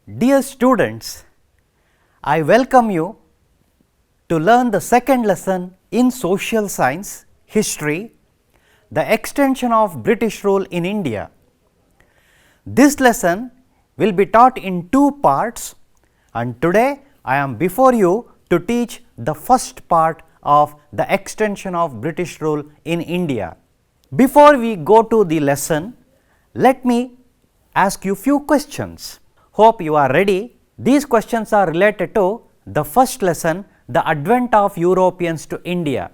Dear students, I welcome you to learn the second lesson in social science, history, the extension of British rule in India. This lesson will be taught in two parts, and today I am before you to teach the first part of the extension of British rule in India. Before we go to the lesson, let me ask you few questions. Hope you are ready. These questions are related to the first lesson, the advent of Europeans to India.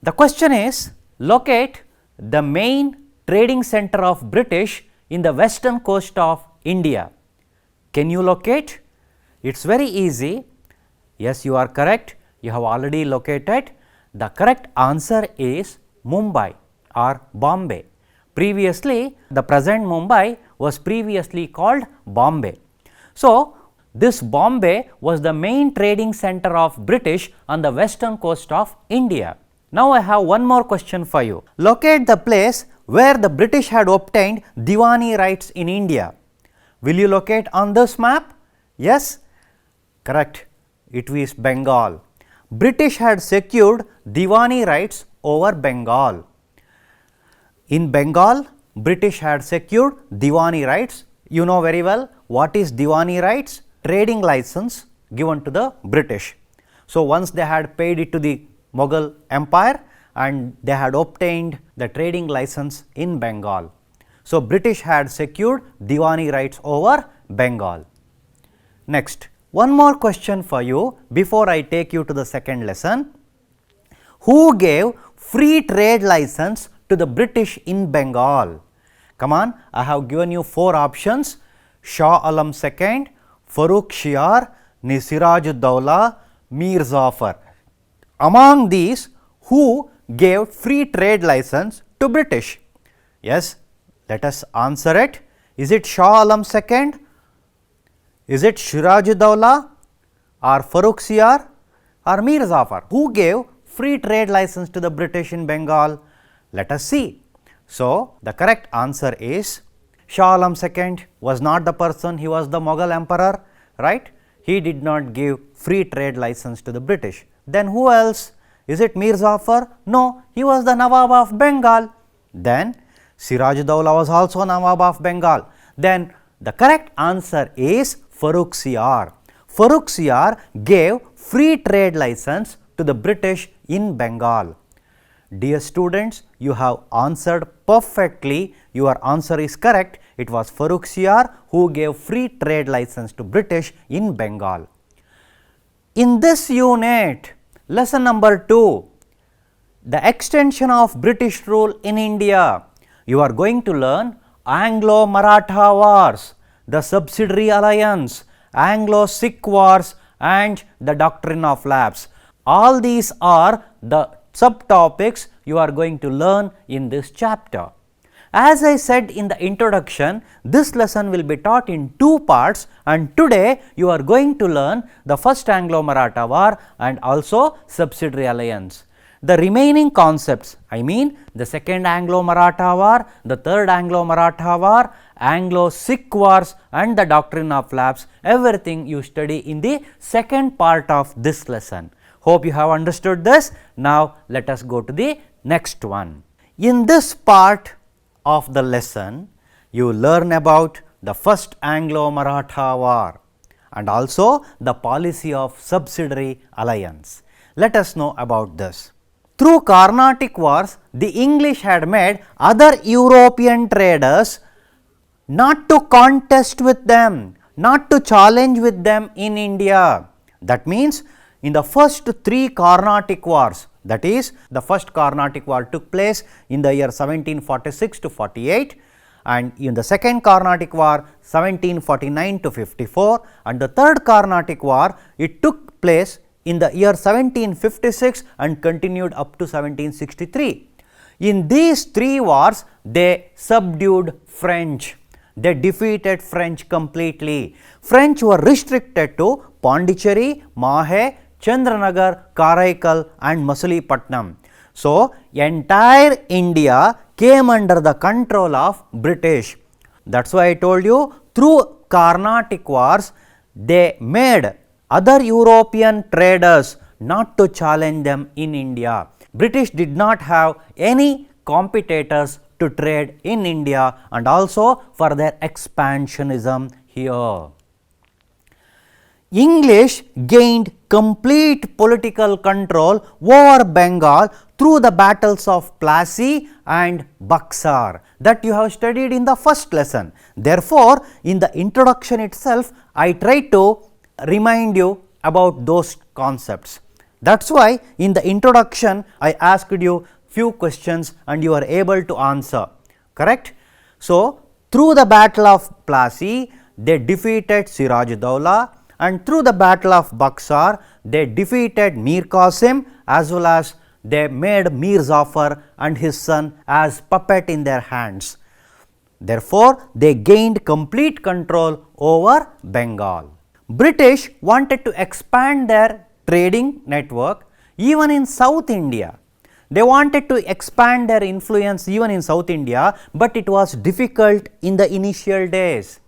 The question is, locate the main trading center of British in the western coast of India. Can you locate? It is very easy. Yes, you are correct. You have already located. The correct answer is Mumbai or Bombay. Previously, the present Mumbai was previously called Bombay. So, this Bombay was the main trading center of British on the western coast of India. Now, I have one more question for you. Locate the place where the British had obtained Diwani rights in India. Will you locate on this map? Yes? Correct. It is Bengal. British had secured Diwani rights over Bengal. In Bengal, British had secured Diwani rights. You know very well what is Diwani rights? Trading license given to the British. So, once they had paid it to the Mughal Empire and they had obtained the trading license in Bengal. So, British had secured Diwani rights over Bengal. Next, one more question for you before I take you to the second lesson. Who gave free trade license to the British in Bengal? Come on, I have given you four options: Shah Alam II, Farooq Shiar, Siraj-ud-Dawla, Mir Zafar. Among these, who gave free trade license to British? Yes, let us answer it. Is it Shah Alam II? Is it Siraj-ud-Dawla or Farooq Shiar or Mir Zafar? Who gave free trade license to the British in Bengal? Let us see. So, the correct answer is Shah Alam II was not the person, he was the Mughal emperor, right? He did not give free trade license to the British. Then who else? Is it Mir Zafar? No, he was the Nawab of Bengal. Then Siraj-ud-Dawla was also Nawab of Bengal. Then the correct answer is Farooq Shiar. Farooq Shiar gave free trade license to the British in Bengal. Dear students, you have answered perfectly. Your answer is correct. It was Farooq Shiar who gave free trade license to British in Bengal. In this unit, lesson number 2, the extension of British rule in India, you are going to learn Anglo-Maratha wars, the Subsidiary alliance, Anglo-Sikh wars and the doctrine of lapse. All these are the subtopics you are going to learn in this chapter. As I said in the introduction, this lesson will be taught in two parts, and today you are going to learn the first Anglo-Maratha war and also Subsidiary alliance. The remaining concepts, I mean the second Anglo-Maratha war, the third Anglo-Maratha war, Anglo-Sikh wars and the doctrine of lapse, everything you study in the second part of this lesson. Hope you have understood this. Now, let us go to the next one. In this part of the lesson, you learn about the first Anglo-Maratha war and also the policy of Subsidiary alliance. Let us know about this. Through Carnatic wars, the English had made other European traders not to contest with them, not to challenge with them in India. That means, in the first three Carnatic wars, that is, the first Carnatic war took place in the year 1746 to 48, and in the second Carnatic war 1749 to 54, and the third Carnatic war, it took place in the year 1756 and continued up to 1763. In these three wars, they subdued French. They defeated French completely. French were restricted to Pondicherry, Mahe, Chandranagar, Karaikal and Masulipattnam. So, entire India came under the control of British. That is why I told you, through Carnatic Wars, they made other European traders not to challenge them in India. British did not have any competitors to trade in India and also for their expansionism here. English gained complete political control over Bengal through the battles of Plassey and Buxar that you have studied in the first lesson. Therefore, in the introduction itself, I tried to remind you about those concepts. That is why in the introduction, I asked you few questions and you are able to answer, correct. So, through the battle of Plassey, they defeated Siraj-ud-Dowla, and through the battle of Buxar, they defeated Mir Qasim as well as they made Mir Zafar and his son as puppet in their hands. Therefore, they gained complete control over Bengal. British wanted to expand their trading network even in South India. They wanted to expand their influence even in South India, but it was difficult in the initial days.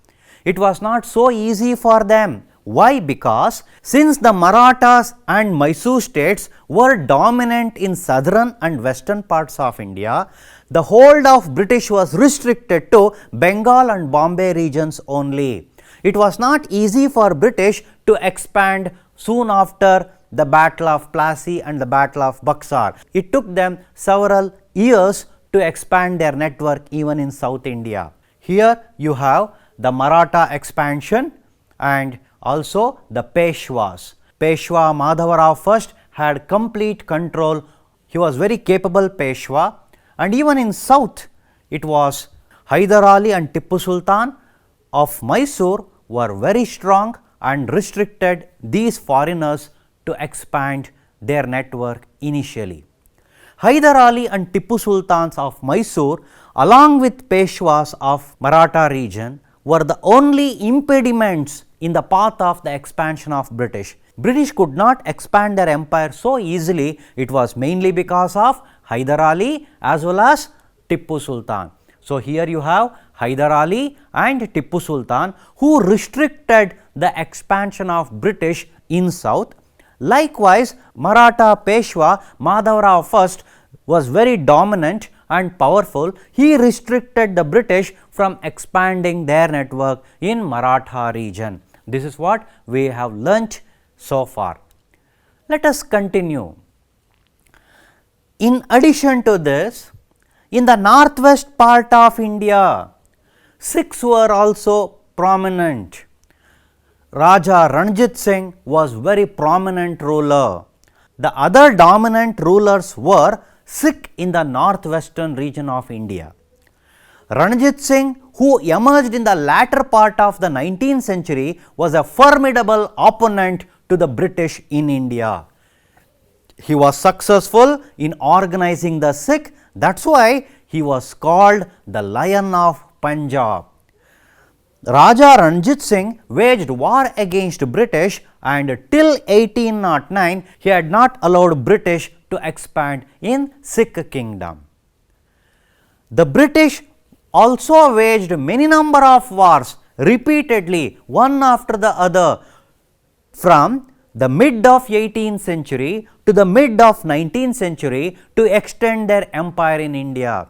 It was not so easy for them. Why? Because since the Marathas and Mysore states were dominant in southern and western parts of India, the hold of British was restricted to Bengal and Bombay regions only. It was not easy for British to expand soon after the battle of Plassey and the battle of Buxar. It took them several years to expand their network even in South India. Here you have the Maratha expansion and also the Peshwas. Peshwa Madhavarao first had complete control. He was very capable Peshwa, and even in south it was Hyder Ali and Tippu Sultan of Mysore were very strong and restricted these foreigners to expand their network initially. Hyder Ali and Tippu Sultans of Mysore along with Peshwas of Maratha region were the only impediments in the path of the expansion of British. British could not expand their empire so easily. It was mainly because of Hyder Ali as well as Tippu Sultan. So, here you have Hyder Ali and Tippu Sultan who restricted the expansion of British in south. Likewise, Maratha Peshwa Madhavarao first was very dominant and powerful. He restricted the British from expanding their network in Maratha region. This is what we have learnt so far. Let us continue. In addition to this, in the northwest part of India, Sikhs were also prominent. Raja Ranjit Singh was very prominent ruler. The other dominant rulers were Sikh in the northwestern region of India. Ranjit Singh, who emerged in the latter part of the 19th century, was a formidable opponent to the British in India. He was successful in organizing the Sikh. That is why he was called the Lion of Punjab. Raja Ranjit Singh waged war against British, and till 1809 he had not allowed British to expand in Sikh kingdom. The British also waged many number of wars repeatedly, one after the other, from the mid of 18th century to the mid of 19th century to extend their empire in India.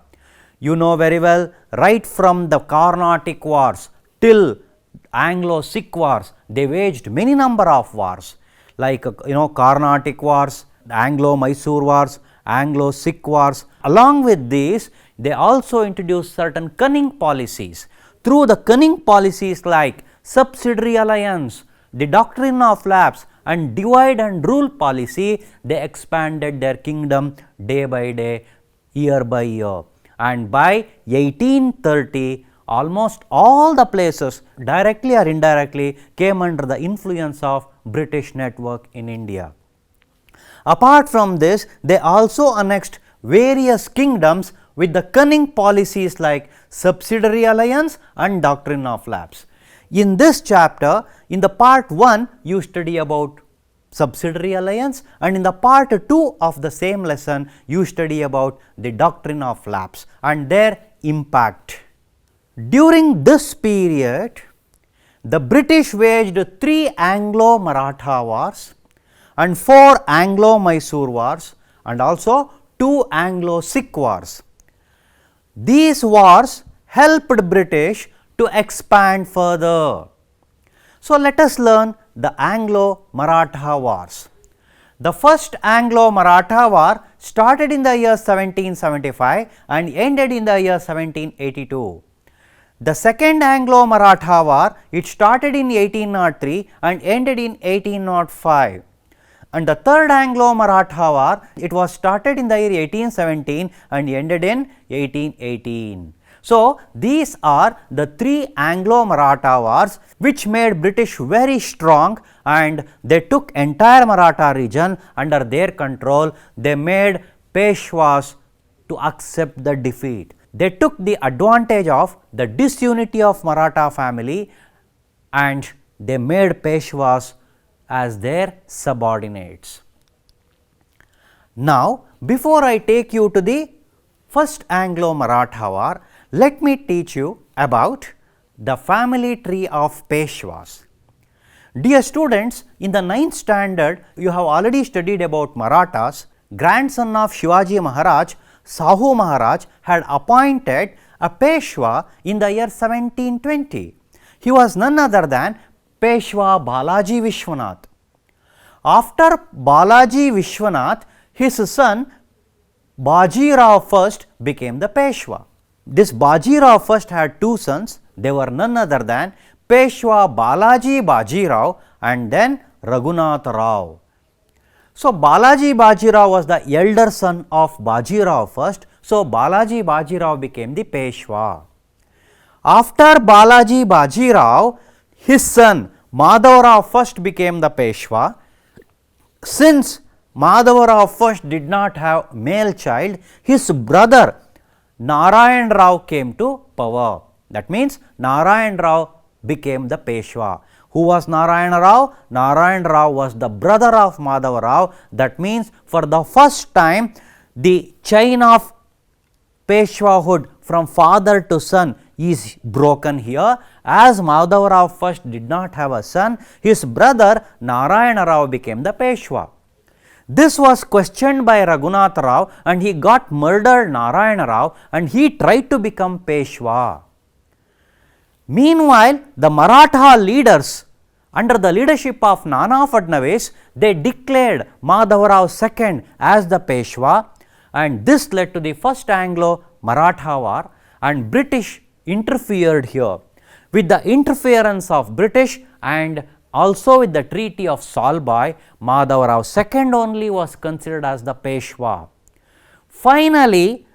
You know very well, right from the Carnatic Wars till Anglo-Sikh Wars, they waged many number of wars like Carnatic Wars, Anglo-Mysore Wars, Anglo-Sikh Wars. Along with these, they also introduced certain cunning policies. Through the cunning policies like subsidiary alliance, the doctrine of lapse and divide and rule policy, they expanded their kingdom day by day, year by year. And by 1830, almost all the places directly or indirectly came under the influence of British network in India. Apart from this, they also annexed various kingdoms with the cunning policies like subsidiary alliance and doctrine of lapse. In this chapter, in the part 1, you study about subsidiary alliance, and in the part 2 of the same lesson, you study about the doctrine of lapse and their impact. During this period, the British waged 3 Anglo-Maratha wars and 4 Anglo-Mysore wars and also 2 Anglo-Sikh wars. These wars helped British to expand further. So, let us learn the Anglo-Maratha wars. The first Anglo-Maratha war started in the year 1775 and ended in the year 1782. The second Anglo-Maratha war, it started in 1803 and ended in 1805. And the third Anglo-Maratha war, it was started in the year 1817 and ended in 1818. So, these are the 3 Anglo-Maratha wars which made British very strong, and they took entire Maratha region under their control. They made Peshwas to accept the defeat. They took the advantage of the disunity of Maratha family and they made Peshwas as their subordinates. Now, before I take you to the first Anglo-Maratha war, let me teach you about the family tree of Peshwas. Dear students, in the 9th standard, you have already studied about Marathas. Grandson of Shivaji Maharaj, Sahu Maharaj had appointed a Peshwa in the year 1720. He was none other than Peshwa Balaji Vishwanath. After Balaji Vishwanath, his son Bajirao first became the Peshwa. This Bajirao first had 2 sons. They were none other than Peshwa Balaji Bajirao and then Raghunath Rao. So, Balaji Bajirao was the elder son of Bajirao first. So, Balaji Bajirao became the Peshwa. After Balaji Bajirao, his son Madhavrao first became the Peshwa. Since Madhavrao first did not have male child, his brother Narayan Rao came to power. That means, Narayan Rao became the Peshwa. Who was Narayan Rao? Narayan Rao was the brother of Madhavrao. That means, for the first time the chain of Peshwahood from father to son is broken here. As Madhavrao first did not have a son, his brother Narayana Rao became the Peshwa. This was questioned by Raghunath Rao and he got murdered Narayana Rao and he tried to become Peshwa. Meanwhile, the Maratha leaders under the leadership of Nana Fadnavis, they declared Madhavrao II as the Peshwa, and this led to the first Anglo-Maratha war, and British interfered here. With the interference of British and also with the Treaty of Salbai, Madhavrao II only was considered as the Peshwa. Finally,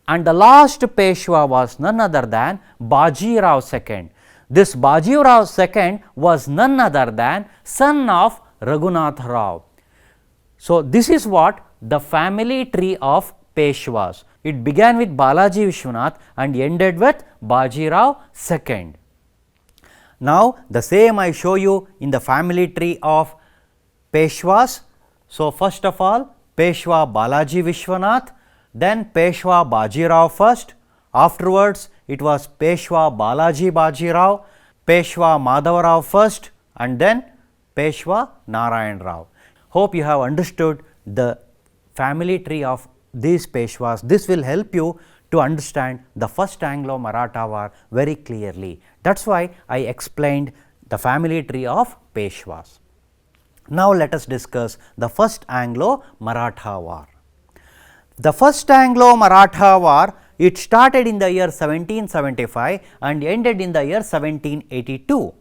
and the last Peshwa was none other than Bajirao II. This Bajirao II was none other than son of Raghunath Rao. So, this is what the family tree of Peshwas. It began with Balaji Vishwanath and ended with Bajirao II. Now, the same I show you in the family tree of Peshwas. So, first of all Peshwa Balaji Vishwanath, then Peshwa Bajirao first, afterwards it was Peshwa Balaji Bajirao, Peshwa Madhavrao first and then Peshwa Narayan Rao. Hope you have understood the family tree of these Peshwas. This will help you to understand the first Anglo-Maratha war very clearly. That is why I explained the family tree of Peshwas. Now, let us discuss the first Anglo-Maratha war. The first Anglo-Maratha war, it started in the year 1775 and ended in the year 1782.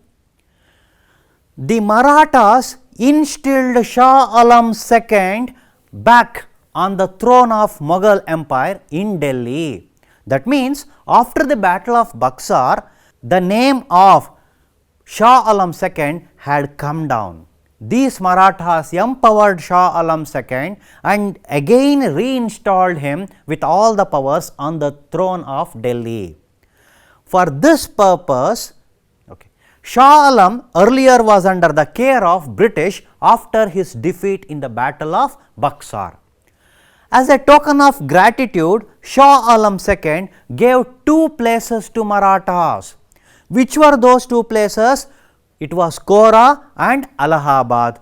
The Marathas instilled Shah Alam II back on the throne of Mughal Empire in Delhi. That means, after the battle of Buxar, the name of Shah Alam II had come down. These Marathas empowered Shah Alam II and again reinstalled him with all the powers on the throne of Delhi. For this purpose, Shah Alam earlier was under the care of British after his defeat in the battle of Buxar. As a token of gratitude, Shah Alam II gave 2 places to Marathas. Which were those 2 places? It was Kora and Allahabad.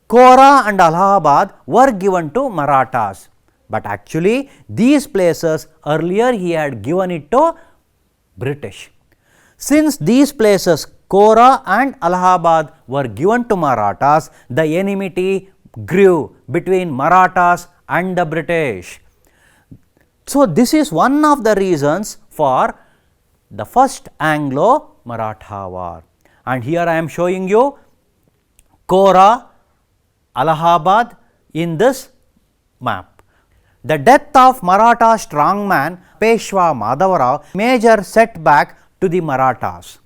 Kora and Allahabad were given to Marathas, but actually these places earlier he had given it to British. Since these places Kora and Allahabad were given to Marathas, the enmity grew between Marathas and the British. So, this is one of the reasons for the first Anglo-Maratha war, and here I am showing you Kora, Allahabad in this map. The death of Maratha strongman Peshwa Madhavarao major setback to the Marathas.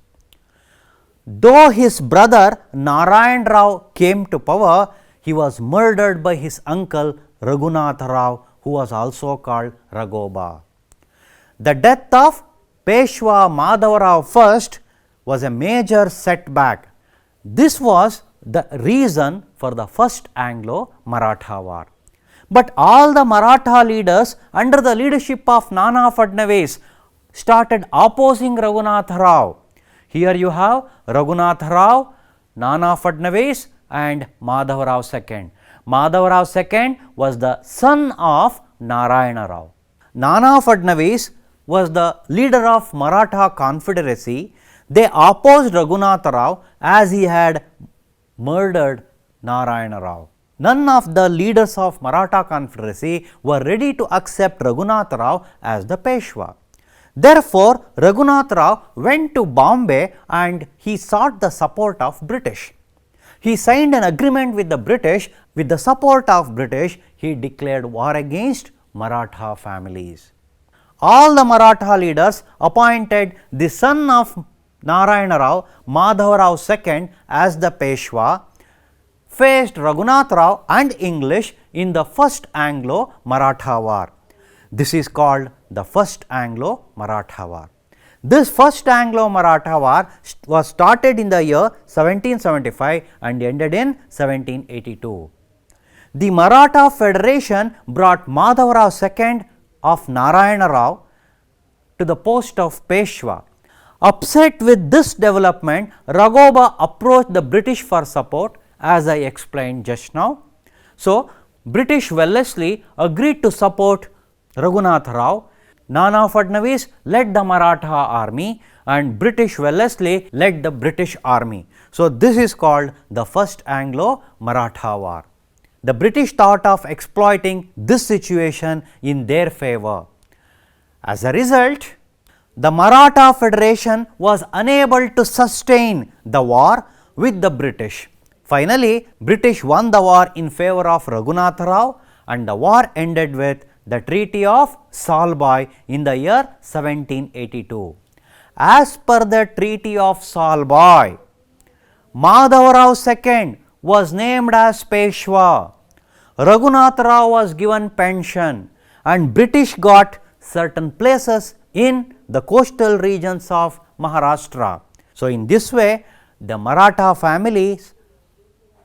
Though his brother Narayan Rao came to power, he was murdered by his uncle Raghunatha Rao, who was also called Raghoba. The death of Peshwa Madhavarao first was a major setback. This was the reason for the first Anglo-Maratha war. But all the Maratha leaders under the leadership of Nana Fadnavis started opposing Raghunatha Rao. Here you have Raghunatha Rao, Nana Fadnavis and Madhavarao II. Madhavarao II was the son of Narayana Rao. Nana Fadnavis was the leader of Maratha Confederacy. They opposed Raghunatha Rao as he had murdered Narayana Rao. None of the leaders of Maratha Confederacy were ready to accept Raghunatha Rao as the Peshwa. Therefore, Raghunatha Rao went to Bombay and he sought the support of British. He signed an agreement with the British. With the support of British, he declared war against Maratha families. All the Maratha leaders appointed the son of Narayana Rao, Madhavarao II as the Peshwa, faced Raghunatha Rao and English in the first Anglo-Maratha war. This is called the first Anglo-Maratha war. This first Anglo-Maratha war was started in the year 1775 and ended in 1782. The Maratha Federation brought Madhavarao II of Narayana Rao to the post of Peshwa. Upset with this development, Raghoba approached the British for support, as I explained just now. So, British Wellesley agreed to support Raghunatha Rao. Nana Fadnavis led the Maratha army and British Wellesley led the British army. So, this is called the first Anglo-Maratha war. The British thought of exploiting this situation in their favor. As a result, the Maratha Federation was unable to sustain the war with the British. Finally, British won the war in favor of Raghunatha Rao and the war ended with the Treaty of Salbai in the year 1782. As per the Treaty of Salbai, Madhavarao II was named as Peshwa, Raghunatha Rao was given pension and British got certain places in the coastal regions of Maharashtra. So, in this way the Maratha families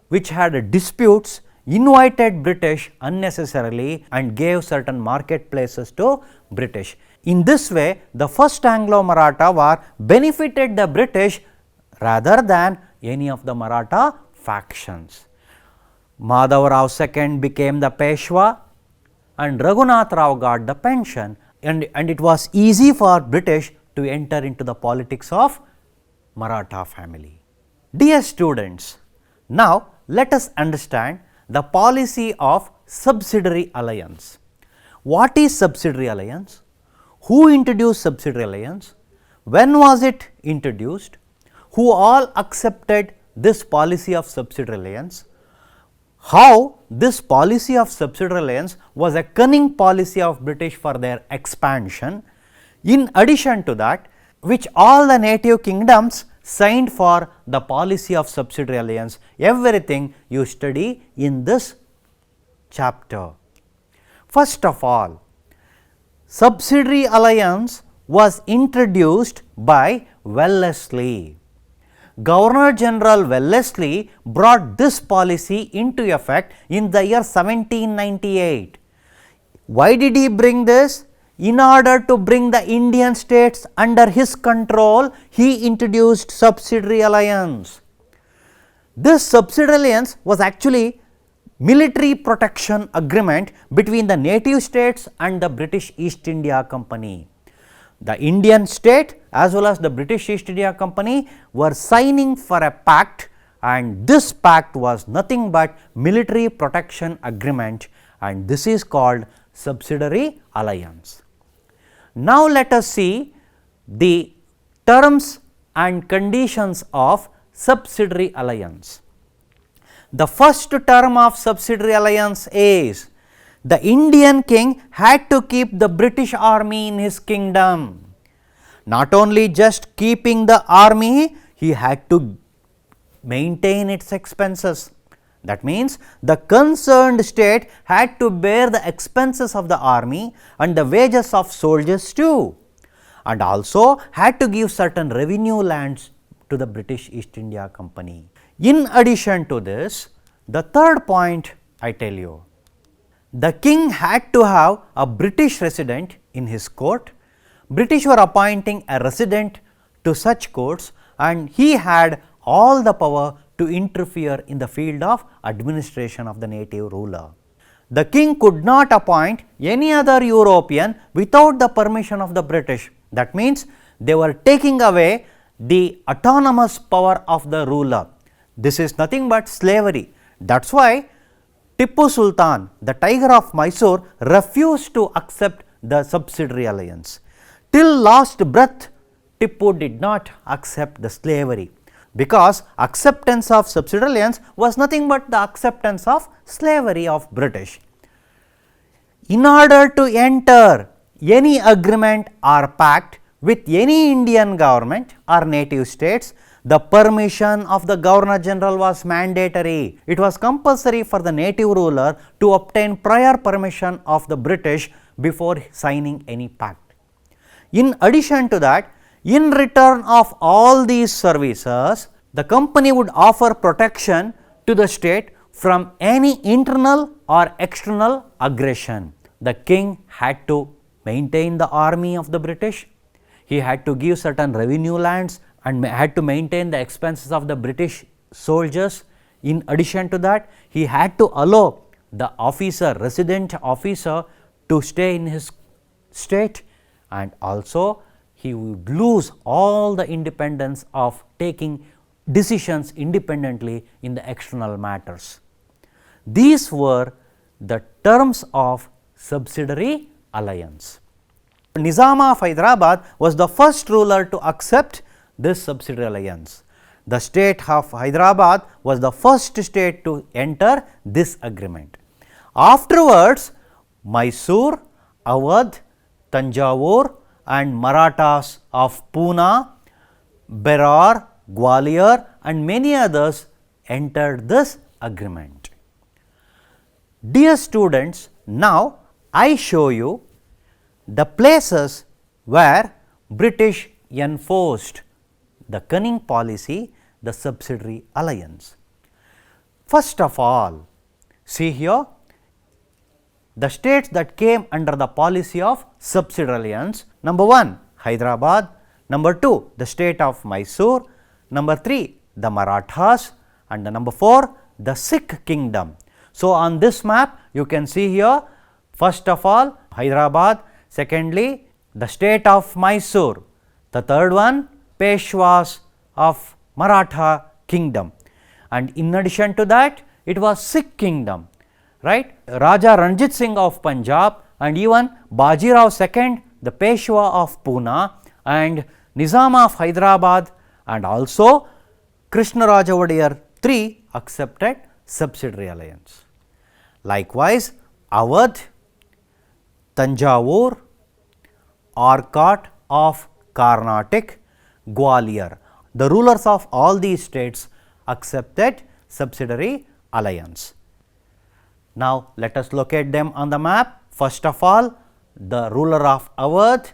which had disputes invited British unnecessarily and gave certain marketplaces to British. In this way, the first Anglo-Maratha war benefited the British rather than any of the Maratha factions. Madhavarao II became the Peshwa and Raghunatha Rao got the pension, and it was easy for British to enter into the politics of Maratha family. Dear students, now let us understand the policy of subsidiary alliance. What is subsidiary alliance? Who introduced subsidiary alliance? When was it introduced? Who all accepted this policy of subsidiary alliance? How this policy of subsidiary alliance was a cunning policy of British for their expansion. In addition to that, which all the native kingdoms signed for the policy of subsidiary alliance, everything you study in this chapter. First of all, subsidiary alliance was introduced by Wellesley. Governor General Wellesley brought this policy into effect in the year 1798. Why did he bring this? In order to bring the Indian states under his control, he introduced subsidiary alliance. This subsidiary alliance was actually military protection agreement between the native states and the British East India Company. The Indian state as well as the British East India Company were signing for a pact, and this pact was nothing but military protection agreement, and this is called subsidiary alliance. Now, let us see the terms and conditions of subsidiary alliance. The first term of subsidiary alliance is the Indian king had to keep the British army in his kingdom. Not only just keeping the army, he had to maintain its expenses. That means, the concerned state had to bear the expenses of the army and the wages of soldiers too, and also had to give certain revenue lands to the British East India Company. In addition to this, the third point I tell you, the king had to have a British resident in his court. British were appointing a resident to such courts, and he had all the power to interfere in the field of administration of the native ruler. The king could not appoint any other European without the permission of the British. That means, they were taking away the autonomous power of the ruler. This is nothing but slavery. That is why Tipu Sultan, the Tiger of Mysore, refused to accept the subsidiary alliance. Till last breath, Tipu did not accept the slavery, because acceptance of subsidiary alliance was nothing but the acceptance of slavery of British. In order to enter any agreement or pact with any Indian government or native states, the permission of the Governor General was mandatory. It was compulsory for the native ruler to obtain prior permission of the British before signing any pact. In addition to that, in return of all these services, the company would offer protection to the state from any internal or external aggression. The king had to maintain the army of the British, he had to give certain revenue lands and had to maintain the expenses of the British soldiers. In addition to that, he had to allow the officer, resident officer, to stay in his state, and also he would lose all the independence of taking decisions independently in the external matters. These were the terms of subsidiary alliance. Nizam of Hyderabad was the first ruler to accept this subsidiary alliance. The state of Hyderabad was the first state to enter this agreement. Afterwards, Mysore, Awadh, Tanjavur and Marathas of Pune, Berar, Gwalior and many others entered this agreement. Dear students, now I show you the places where British enforced the cunning policy, the subsidiary alliance. First of all, see here the states that came under the policy of subsidiary alliance. Number 1, Hyderabad. Number 2, the state of Mysore. Number 3, the Marathas, and the number 4, the Sikh kingdom. So, on this map you can see here, first of all Hyderabad, secondly the state of Mysore, the third one Peshwas of Maratha kingdom, and in addition to that it was Sikh kingdom, right. Raja Ranjit Singh of Punjab and even Bajirao II, the Peshwa of Pune, and Nizam of Hyderabad, and also Krishnaraja Wadiyar III accepted subsidiary alliance. Likewise, Awadh, Tanjavur, Arcot of Carnatic, Gwalior, the rulers of all these states accepted subsidiary alliance. Now, let us locate them on the map. First of all, the ruler of Awadh,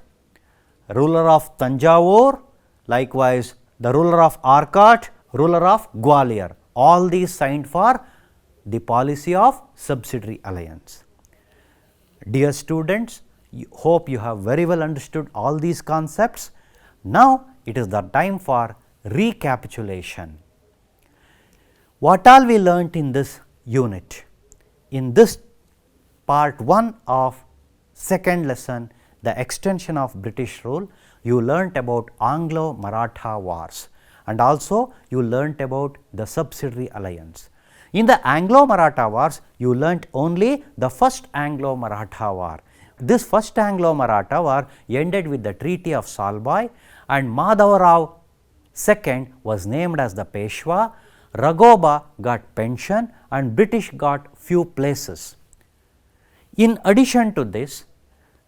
ruler of Tanjavur, likewise the ruler of Arcot, ruler of Gwalior, all these signed for the policy of subsidiary alliance. Dear students, hope you have very well understood all these concepts. Now, it is the time for recapitulation. What all we learnt in this unit? In this part 1 of second lesson, the extension of British rule, you learnt about Anglo-Maratha wars and also you learnt about the subsidiary alliance. In the Anglo-Maratha wars, you learnt only the first Anglo-Maratha war. This first Anglo-Maratha war ended with the Treaty of Salbai and Madhavarao II was named as the Peshwa, Raghoba got pension and British got few places. In addition to this,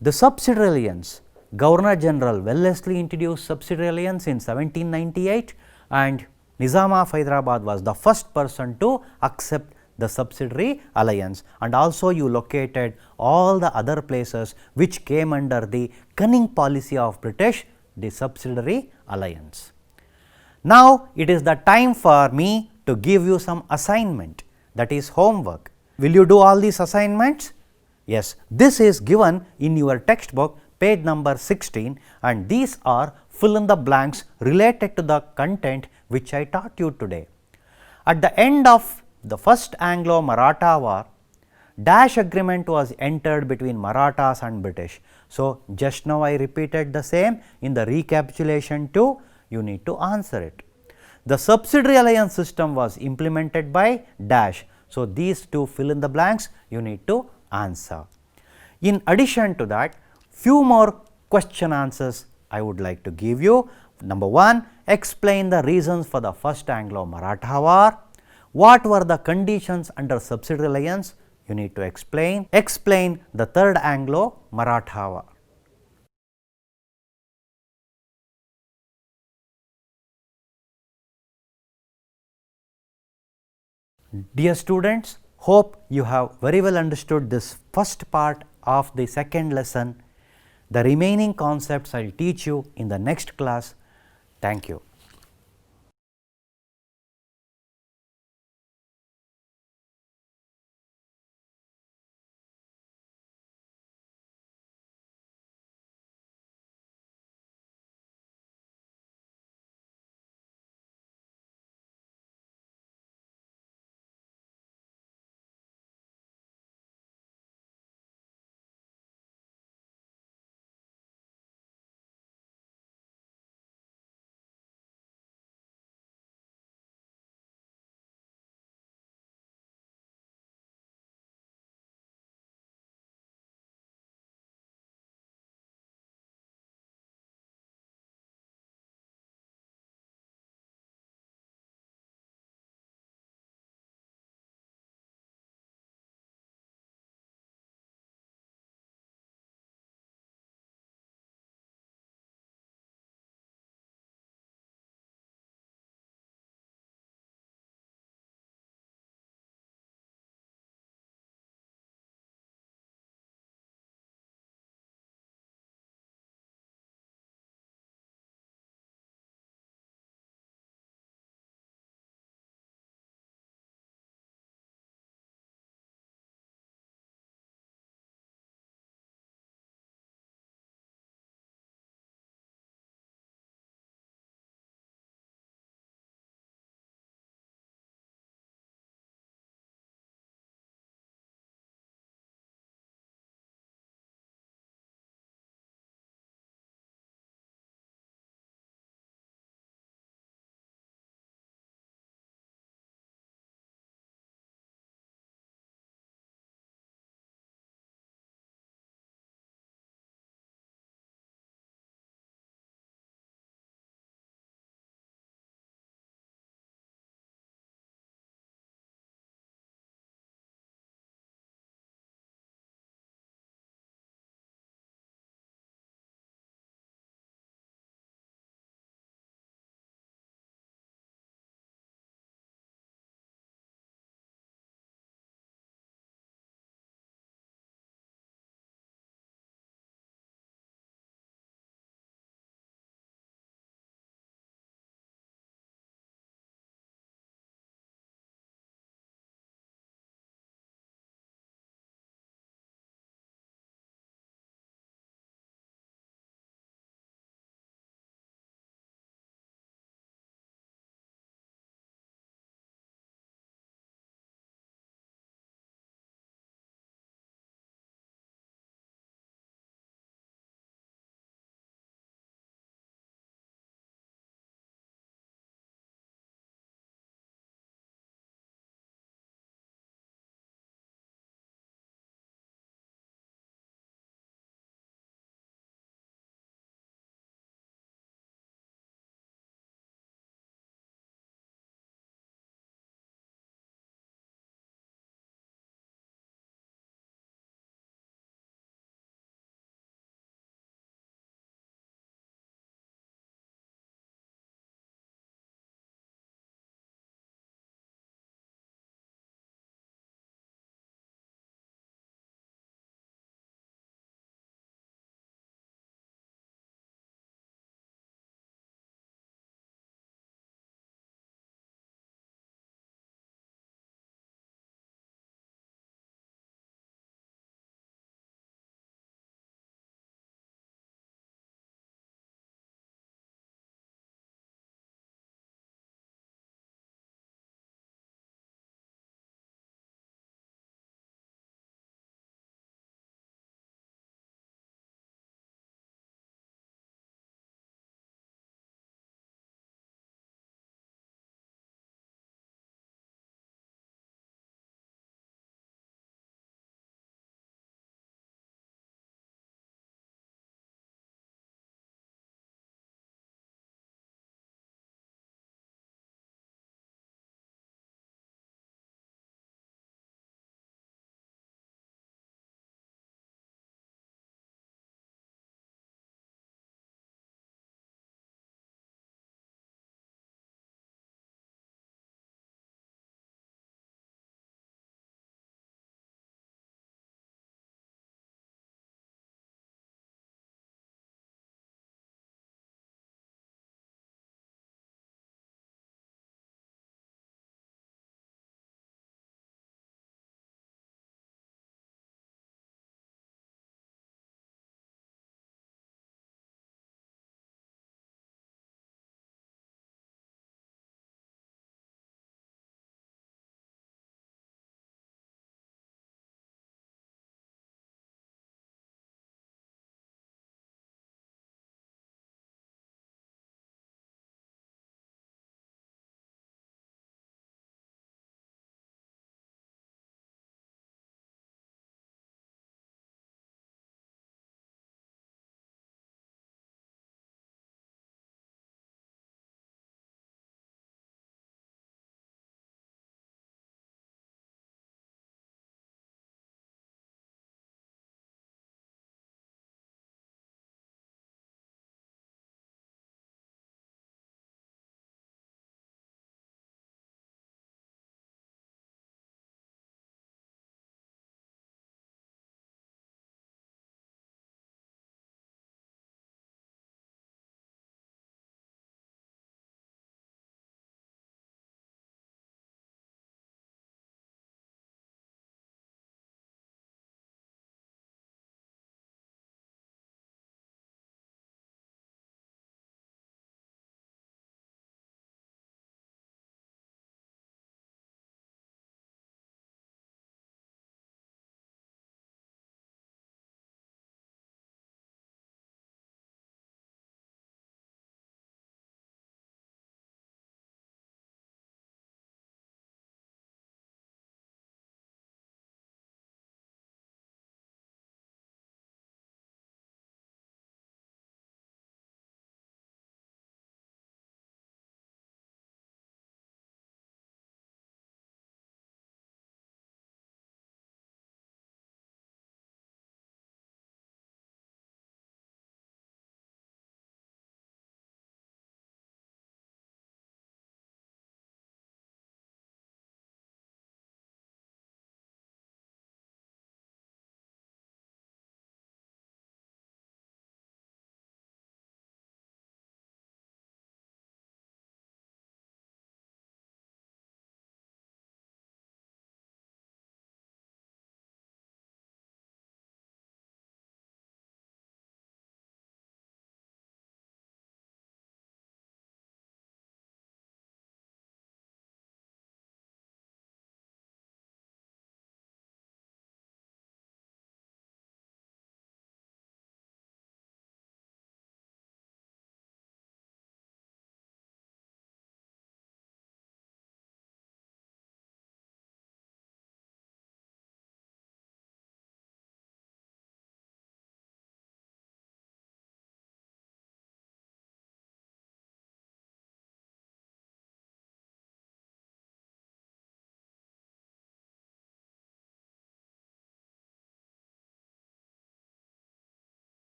the subsidiary alliance, Governor General Wellesley introduced subsidiary alliance in 1798 and Nizam of Hyderabad was the first person to accept the subsidiary alliance, and also you located all the other places which came under the cunning policy of British, the subsidiary alliance. Now, it is the time for me to give you some assignment, that is homework. Will you do all these assignments? Yes, this is given in your textbook page number 16 and these are fill in the blanks related to the content which I taught you today. At the end of the first Anglo-Maratha war, dash agreement was entered between Marathas and British. So, just now I repeated the same in the recapitulation too, you need to answer it. The subsidiary alliance system was implemented by dash. So, these two fill in the blanks you need to answer. In addition to that, few more question answers I would like to give you. Number 1, explain the reasons for the first Anglo-Maratha war. What were the conditions under subsidiary alliance? You need to explain. Explain the third Anglo-Maratha war. Dear students, hope you have very well understood this first part of the second lesson. The remaining concepts I will teach you in the next class. Thank you.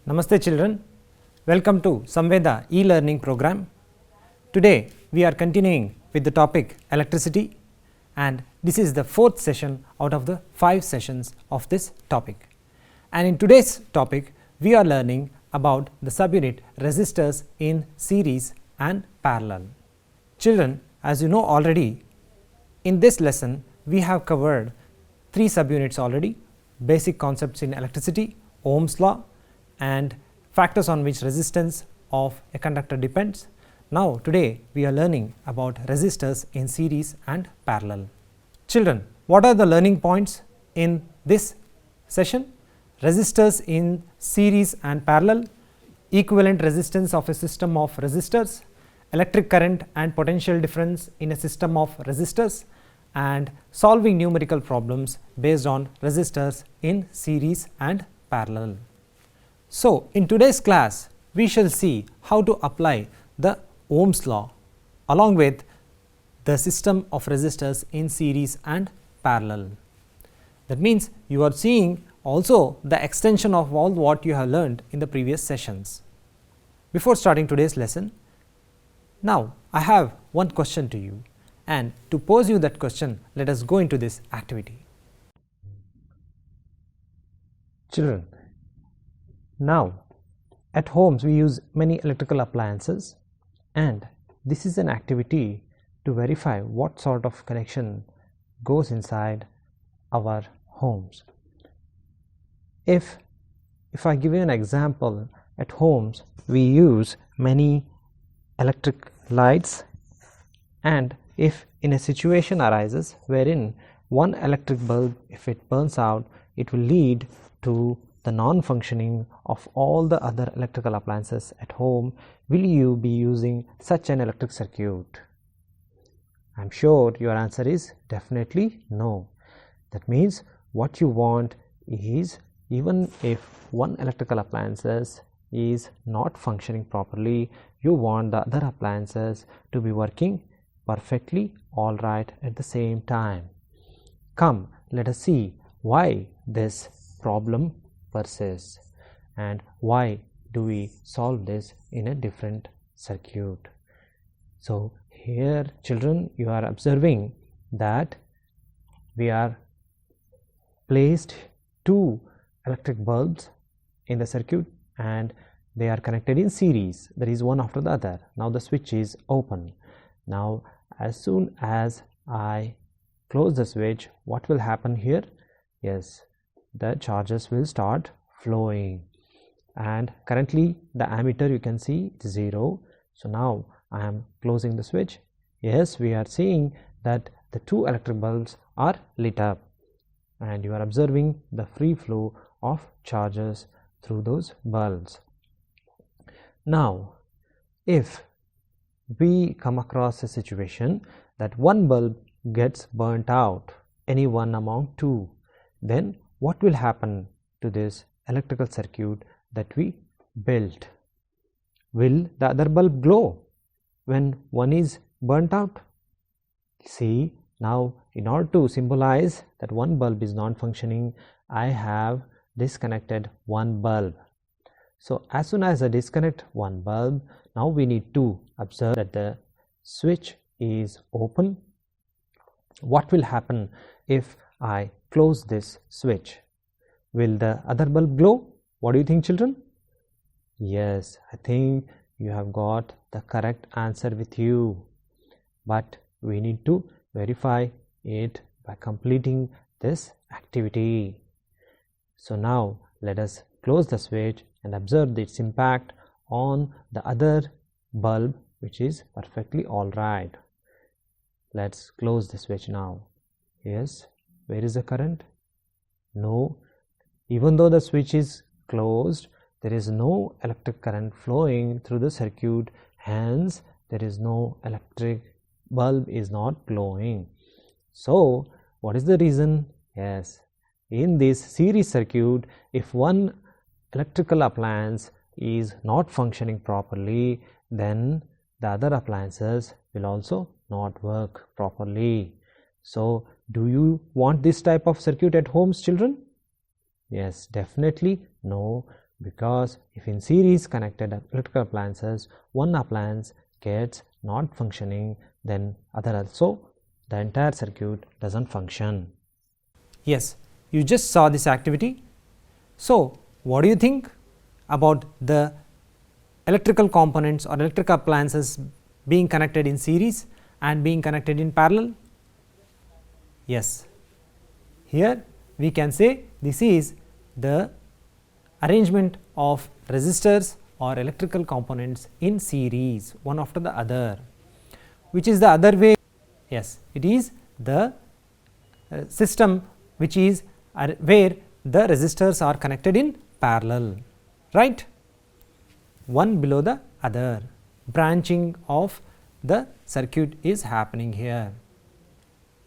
Namaste children, welcome to Samveda e-learning program. Today we are continuing with the topic electricity, and this is the fourth session out of the 5 sessions of this topic. And in today's topic we are learning about the subunit resistors in series and parallel. Children, as you know already, in this lesson we have covered 3 subunits already: basic concepts in electricity, Ohm's law, and factors on which resistance of a conductor depends. Now today we are learning about resistors in series and parallel. Children, what are the learning points in this session? Resistors in series and parallel, equivalent resistance of a system of resistors, electric current and potential difference in a system of resistors, and solving numerical problems based on resistors in series and parallel. So, in today's class we shall see how to apply the Ohm's law along with the system of resistors in series and parallel. That means you are seeing also the extension of all what you have learned in the previous sessions. Before starting today's lesson, now I have one question to you, and to pose you that question, let us go into this activity. Children, now at homes we use many electrical appliances, and this is an activity to verify what sort of connection goes inside our homes. If I give you an example, at homes we use many electric lights, and if in a situation arises wherein one electric bulb, if it burns out, it will lead to the non-functioning of all the other electrical appliances at home, will you be using such an electric circuit? I am sure your answer is definitely no. That means what you want is, even if one electrical appliances is not functioning properly, you want the other appliances to be working perfectly all right at the same time. Come, let us see why this problem persists and why do we solve this in a different circuit. So here children, you are observing that we are placed 2 electric bulbs in the circuit and they are connected in series, that is one after the other. Now the switch is open. Now as soon as I close the switch, what will happen here? Yes, the charges will start flowing, and currently the ammeter you can see it is 0. So now I am closing the switch. Yes, we are seeing that the 2 electric bulbs are lit up, and you are observing the free flow of charges through those bulbs. Now if we come across a situation that one bulb gets burnt out, any one among 2, then what will happen to this electrical circuit that we built? Will the other bulb glow when one is burnt out? See, now in order to symbolize that one bulb is non functioning, I have disconnected one bulb. So as soon as I disconnect one bulb, now we need to observe that the switch is open. What will happen if I close this switch? Will the other bulb glow? What do you think, children? Yes, I think you have got the correct answer with you, but we need to verify it by completing this activity. So now let us close the switch and observe its impact on the other bulb, which is perfectly alright. Let's close the switch now. Yes, where is the current? No, even though the switch is closed, there is no electric current flowing through the circuit, hence there is no electric bulb is not glowing. So what is the reason? Yes, in this series circuit, if one electrical appliance is not functioning properly, then the other appliances will also not work properly. So do you want this type of circuit at homes, children? Yes, definitely no. because if in series connected electrical appliances, one appliance gets not functioning, then other also, the entire circuit doesn't function. Yes, you just saw this activity. So, what do you think about the electrical components or electrical appliances being connected in series and being connected in parallel? Yes, here we can say this is the arrangement of resistors or electrical components in series, one after the other. Which is the other way? Yes, it is the system which is where the resistors are connected in parallel, right, one below the other. Branching of the circuit is happening here.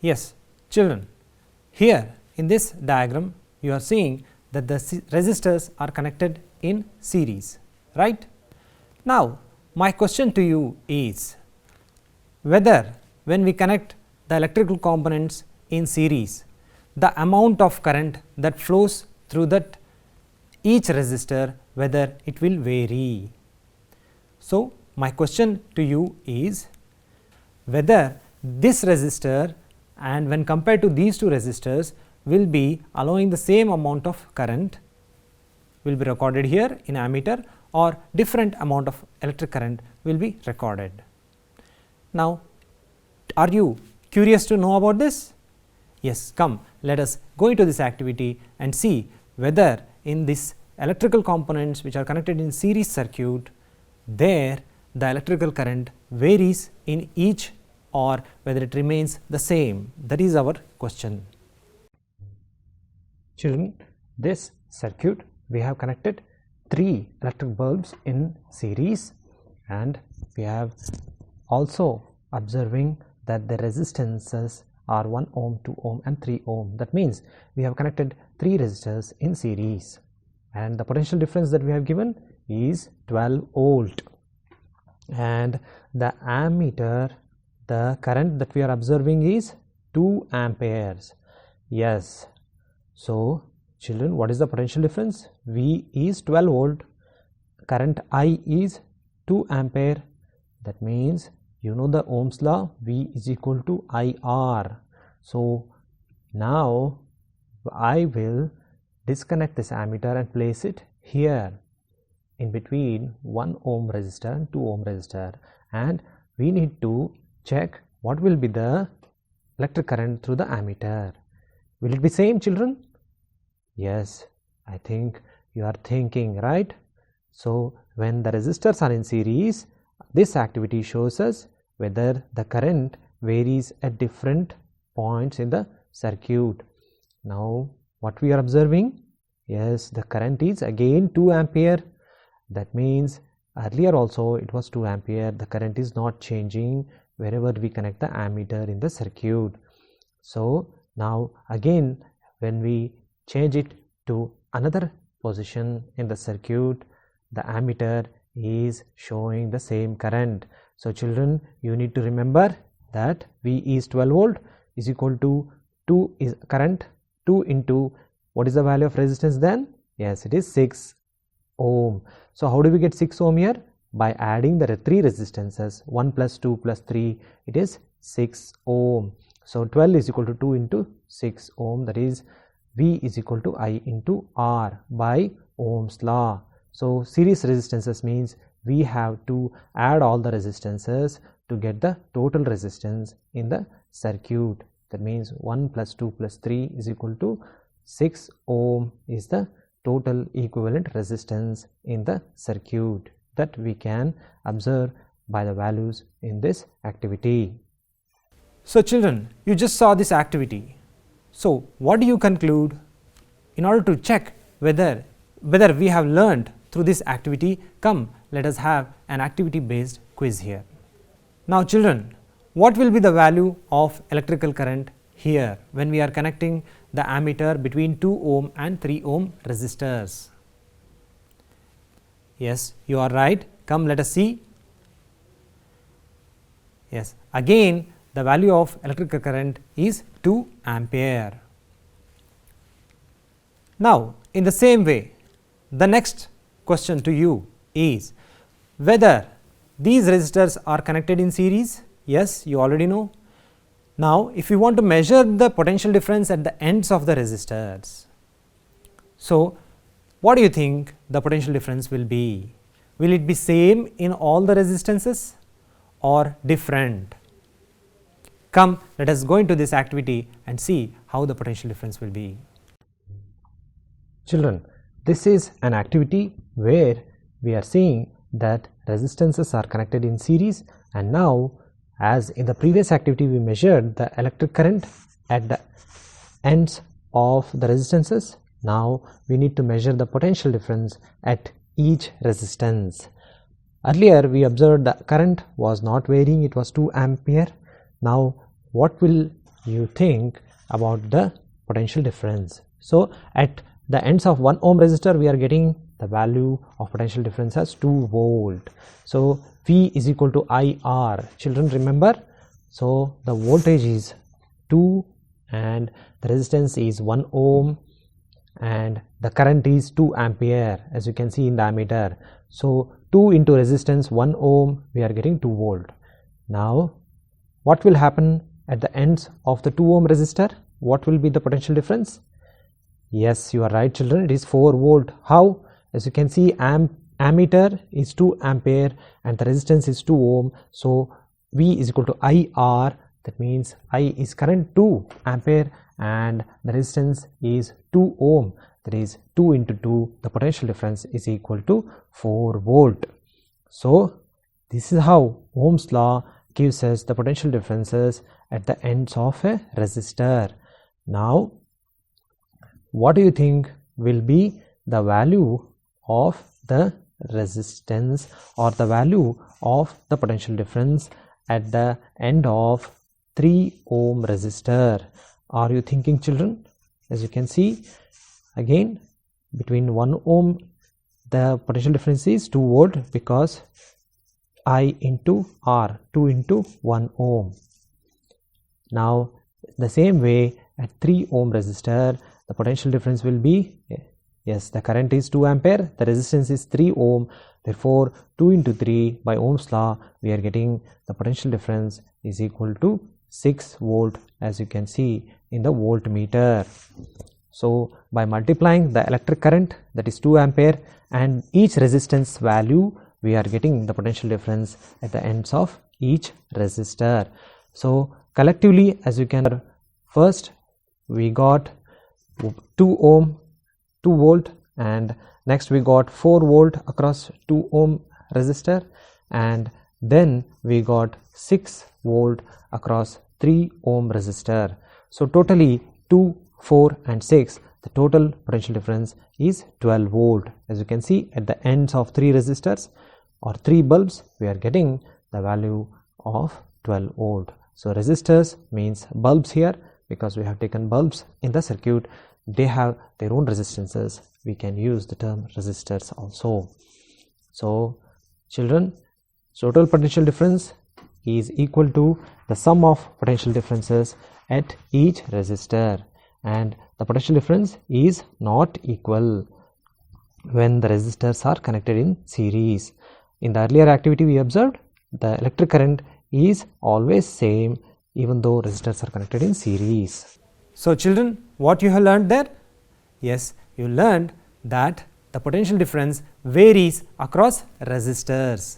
Yes, children, here in this diagram you are seeing that the resistors are connected in series, right. Now, my question to you is whether when we connect the electrical components in series, the amount of current that flows through that each resistor, whether it will vary. So, my question to you is whether this resistor and when compared to these two resistors will be allowing the same amount of current will be recorded here in ammeter, or different amount of electric current will be recorded. Now, are you curious to know about this? Yes, come, let us go into this activity and see whether in this electrical components which are connected in series circuit, there the electrical current varies in each or whether it remains the same. That is our question. Children, this circuit we have connected 3 electric bulbs in series, and we have also observing that the resistances are 1 ohm, 2 ohm and 3 ohm. That means we have connected 3 resistors in series, and the potential difference that we have given is 12 volt, and the ammeter, the current that we are observing is 2 amperes. Yes, so children, what is the potential difference? V is 12 volt, current I is 2 ampere. That means you know the Ohm's law, V is equal to IR. So now I will disconnect this ammeter and place it here in between 1 ohm resistor and 2 ohm resistor, and we need to check what will be the electric current through the ammeter. Will it be same, children? Yes, I think you are thinking, right? So when the resistors are in series, this activity shows us whether the current varies at different points in the circuit. Now what we are observing? Yes, the current is again 2 ampere. That means earlier also it was 2 ampere. The current is not changing wherever we connect the ammeter in the circuit. So now again when we change it to another position in the circuit, the ammeter is showing the same current. So children, you need to remember that V is 12 volt is equal to 2 is current, 2 into what is the value of resistance then? Yes, it is 6 ohm. So how do we get 6 ohm here? By adding the 3 resistances, 1 plus 2 plus 3, it is 6 ohm. So 12 is equal to 2 into 6 ohm, that is V is equal to I into R by Ohm's law. So series resistances means we have to add all the resistances to get the total resistance in the circuit. That means 1 plus 2 plus 3 is equal to 6 ohm is the total equivalent resistance in the circuit that we can observe by the values in this activity. So children, you just saw this activity. So what do you conclude? In order to check whether we have learned through this activity, come, let us have an activity based quiz here. Now children, what will be the value of electrical current here when we are connecting the ammeter between 2 ohm and 3 ohm resistors? Yes, you are right. Come, let us see. Yes, again the value of electrical current is 2 ampere. Now in the same way, the next question to you is whether these resistors are connected in series. Yes, you already know. Now, if you want to measure the potential difference at the ends of the resistors, so what do you think the potential difference will be? Will it be same in all the resistances or different? Come, let us go into this activity and see how the potential difference will be. Children, this is an activity where we are seeing that resistances are connected in series, and now as in the previous activity we measured the electric current at the ends of the resistances, now we need to measure the potential difference at each resistance. Earlier we observed the current was not varying, it was 2 ampere. Now what will you think about the potential difference? So at the ends of 1 ohm resistor we are getting the value of potential difference as 2 volt. So V is equal to IR. Children, remember, so the voltage is 2 and the resistance is 1 ohm and the current is 2 ampere, as you can see in the ammeter. So 2 into resistance 1 ohm, we are getting 2 volt. Now what will happen at the ends of the 2 ohm resistor? What will be the potential difference? Yes, you are right, children, it is 4 volt. How? As you can see, ammeter is 2 ampere and the resistance is 2 ohm. So V is equal to IR, that means I is current 2 ampere and the resistance is 2 ohm, that is 2 into 2, the potential difference is equal to 4 volt. So this is how Ohm's law gives us the potential differences at the ends of a resistor. Now what do you think will be the value of the resistance or the value of the potential difference at the end of 3 ohm resistor? Are you thinking, children? As you can see, again between 1 ohm the potential difference is 2 volt because I into R, 2 into 1 ohm. Now the same way at 3 ohm resistor the potential difference will be, yes, the current is 2 ampere, the resistance is 3 ohm, therefore 2 into 3 by Ohm's law we are getting the potential difference is equal to 6 volt, as you can see in the voltmeter. So by multiplying the electric current, that is 2 ampere, and each resistance value, we are getting the potential difference at the ends of each resistor. So collectively, as you can, first we got 2 ohm, 2 volt, and next we got 4 volt across 2 ohm resistor, and then we got 6 volt across 3 ohm resistor. So totally 2, 4 and 6, the total potential difference is 12 volt. As you can see, at the ends of 3 resistors or 3 bulbs, we are getting the value of 12 volt. So resistors means bulbs here, because we have taken bulbs in the circuit, they have their own resistances. We can use the term resistors also. So children, total potential difference is equal to the sum of potential differences at each resistor, and the potential difference is not equal when the resistors are connected in series. In the earlier activity we observed the electric current is always same even though resistors are connected in series. So children, what you have learned there? Yes, you learned that the potential difference varies across resistors.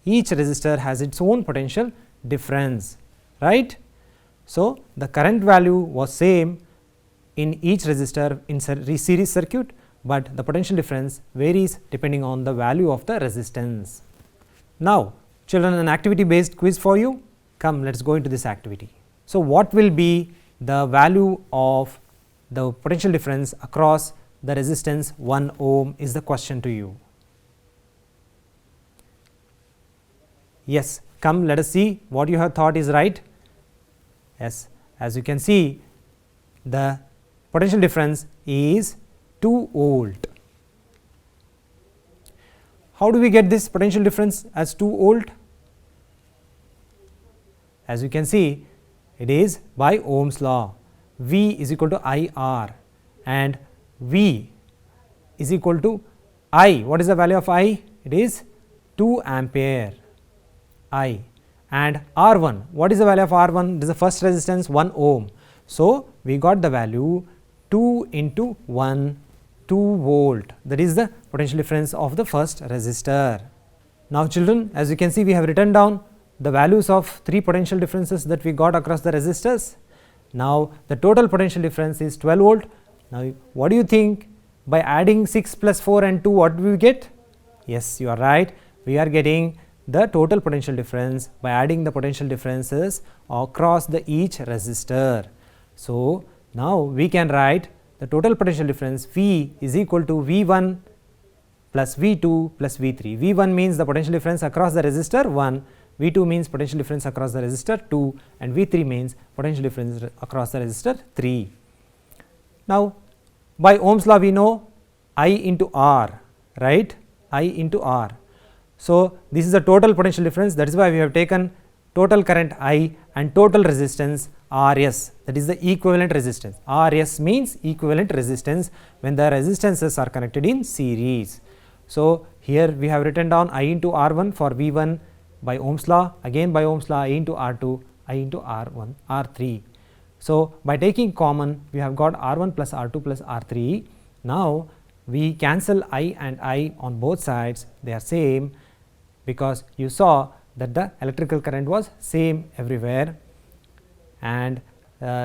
Each resistor has its own potential difference, right? So the current value was same in each resistor in series circuit, but the potential difference varies depending on the value of the resistance. Now children, an activity based quiz for you. Come, let us go into this activity. So what will be the value of the potential difference across the resistance 1 ohm is the question to you. Yes, come, let us see what you have thought is right. Yes, as you can see, the potential difference is 2 volt. How do we get this potential difference as 2 volt? As you can see, it is by Ohm's law. V is equal to IR and V is equal to I, what is the value of I? It is 2 ampere I. And R1, what is the value of R1? It is the first resistance 1 ohm. So, we got the value 2 into 1, 2 volt, that is the potential difference of the first resistor. Now children, as you can see, we have written down the values of 3 potential differences that we got across the resistors. Now the total potential difference is 12 volt. Now what do you think? By adding 6 plus 4 and 2, what do we get? Yes, you are right, we are getting the total potential difference by adding the potential differences across the each resistor. So now we can write the total potential difference V is equal to V1 plus V2 plus V3. V1 means the potential difference across the resistor 1, V2 means potential difference across the resistor 2, and V3 means potential difference across the resistor 3. Now by Ohm's law we know I into R, right, I into R. So this is the total potential difference, that is why we have taken total current I and total resistance Rs, that is the equivalent resistance. Rs means equivalent resistance when the resistances are connected in series. So here we have written down I into R1 for V1 by Ohm's law, again by Ohm's law I into R2, I into R1, R3. So by taking common we have got R1 plus R2 plus R3. Now we cancel I and I on both sides, they are same, because you saw that the electrical current was same everywhere, and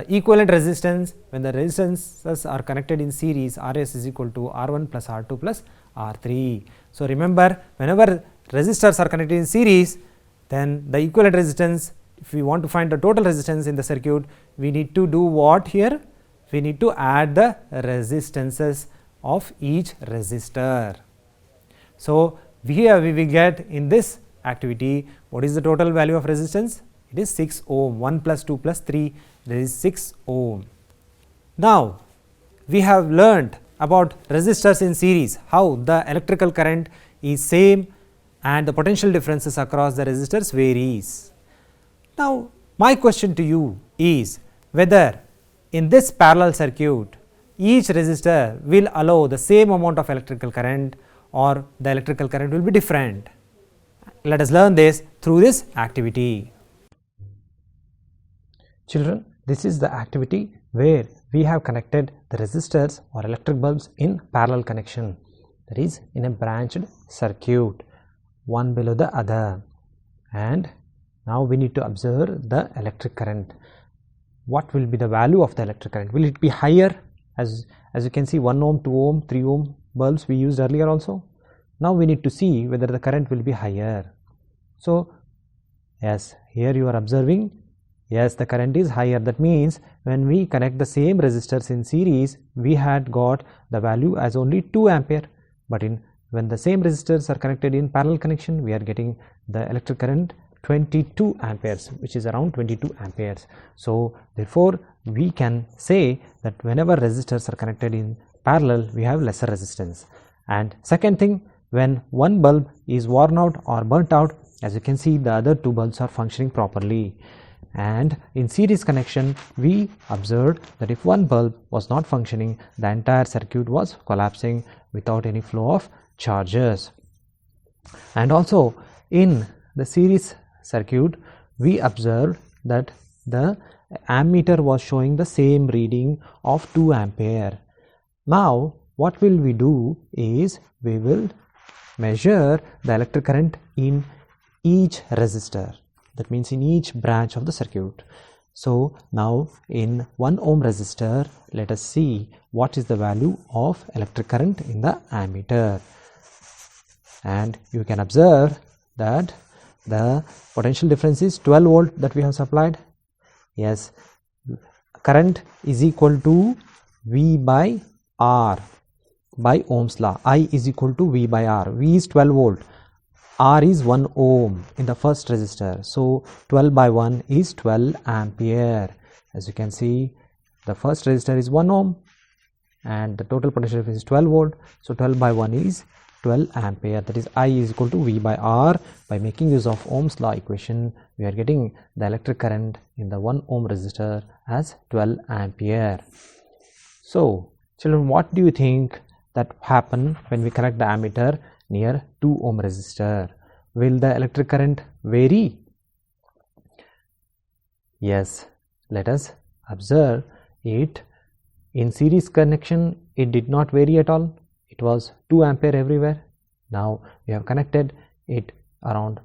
equivalent resistance when the resistances are connected in series, Rs is equal to R1 plus R2 plus R3. So remember, whenever resistors are connected in series, then the equivalent resistance, if we want to find the total resistance in the circuit, we need to do what here? We need to add the resistances of each resistor. So here we will get in this activity, what is the total value of resistance? It is 6 ohm, 1 plus 2 plus 3, that is 6 ohm. Now we have learnt about resistors in series, how the electrical current is same and the potential differences across the resistors varies. Now my question to you is whether in this parallel circuit each resistor will allow the same amount of electrical current or the electrical current will be different. Let us learn this through this activity. Children, this is the activity where we have connected the resistors or electric bulbs in parallel connection, that is in a branched circuit, one below the other, and now we need to observe the electric current. What will be the value of the electric current? Will it be higher? As you can see, 1 ohm, 2 ohm, 3 ohm bulbs we used earlier also. Now we need to see whether the current will be higher. So yes, here you are observing, yes, the current is higher. That means when we connect the same resistors in series, we had got the value as only 2 ampere, but when the same resistors are connected in parallel connection, we are getting the electric current 22 amperes, which is around 22 amperes. So therefore we can say that whenever resistors are connected in parallel, we have lesser resistance. And second thing, when one bulb is worn out or burnt out, as you can see, the other 2 bulbs are functioning properly. And in series connection, we observed that if one bulb was not functioning, the entire circuit was collapsing without any flow of charges. And also in the series circuit, we observed that the ammeter was showing the same reading of 2 ampere. Now what will we do is we will measure the electric current in each resistor, that means in each branch of the circuit. So now in 1 ohm resistor, let us see what is the value of electric current in the ammeter, and you can observe that the potential difference is 12 volt that we have supplied. Yes, current is equal to V by R by Ohm's law. I is equal to V by R. V is 12 volt, R is 1 ohm in the first resistor. So 12 by 1 is 12 ampere. As you can see, the first resistor is 1 ohm and the total potential difference is 12 volt. So 12 by 1 is 12 ampere, that is I is equal to V by R. By making use of Ohm's law equation, we are getting the electric current in the 1 ohm resistor as 12 ampere. So children, what do you think that happen when we connect the ammeter near 2 ohm resistor. Will the electric current vary? Yes, let us observe it. In series connection, it did not vary at all. It was 2 ampere everywhere. Now we have connected it around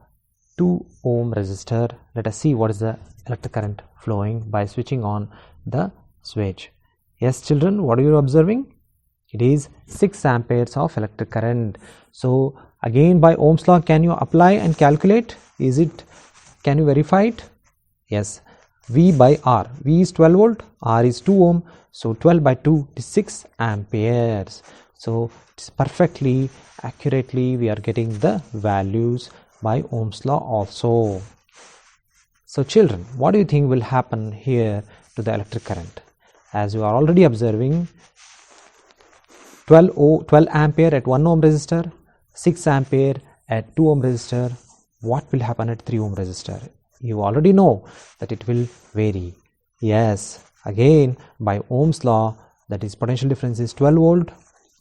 2 ohm resistor. Let us see what is the electric current flowing by switching on the switch. Yes children, what are you observing? It is 6 amperes of electric current. So again, by Ohm's law, can you apply and calculate? Can you verify it? Yes. V by R. V is 12 volt, R is 2 ohm. So 12 by 2 is 6 amperes. So it's perfectly accurately we are getting the values by Ohm's law also. So children, what do you think will happen here to the electric current? As you are already observing, 12 ampere at 1 ohm resistor, 6 ampere at 2 ohm resistor. What will happen at 3 ohm resistor? You already know that it will vary. Yes, again by Ohm's law, that is potential difference is 12 volt